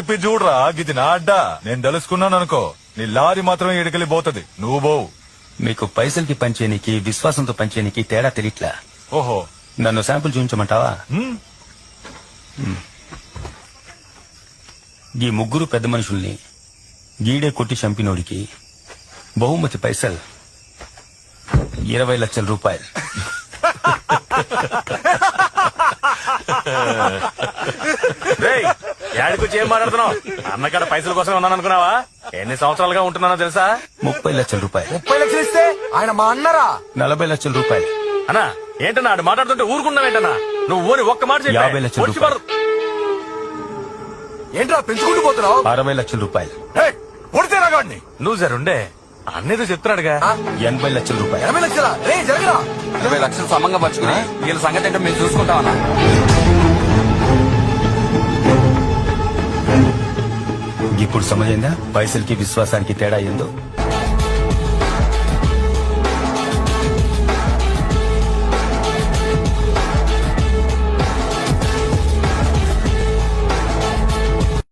చెప్పి చూడరా గిది నా అడ్డా. నేను తెలుసుకున్నాను అనుకో, నీ లారీ మాత్రమే ఇడికెళ్ళి పోతది, నువ్వు పోవు. మీకు పైసలకి పంచేనికి విశ్వాసంతో పంచేనికి తేడా తెలియట్లా. ఓహో, నన్ను శాంపుల్ చూపించమంటావా? ఈ ముగ్గురు పెద్ద మనుషుల్ని గీడే కొట్టి చంపినోడికి బహుమతి పైసలు 20 లక్షల రూపాయలు. యాడికొచ్చి ఏం మాట్లాడుతున్నావు? అన్నకాడ పైసల కోసం ఉన్నాను అనుకున్నావా? ఎన్ని సంవత్సరాలుగా ఉంటున్నానో తెలుసా? 30 లక్షల రూపాయలు. 30 లక్షలు ఇస్తే ఆయన మా అన్నరా? 40 లక్షల రూపాయలు. అన్నా ఏంటన్నా ఆడు మాట్లాడుతుంటే ఊరుకున్నావేంటన్నా? నువ్వు ఓని ఒక్క మాట చెప్పు. 50 లక్షల రూపాయలు. ఏంట్రా పెంచుకుంటూ పోతున్నావు? 60 లక్షల రూపాయలు. పొడితే రాగాడిని. నువ్వు జరుండే అన్నేదో చెప్తున్నాడుగా. 80 లక్షల రూపాయలు. 80 లక్షలా? రే జరగరా. 20 లక్షలు సమంగా పరుచుకుని వీళ్ళ సంగతి ఏంటో మేము చూసుకుంటామన్నా. ఇప్పుడు సమజైందా పైసలకి విశ్వాసానికి తేడా ఏందో?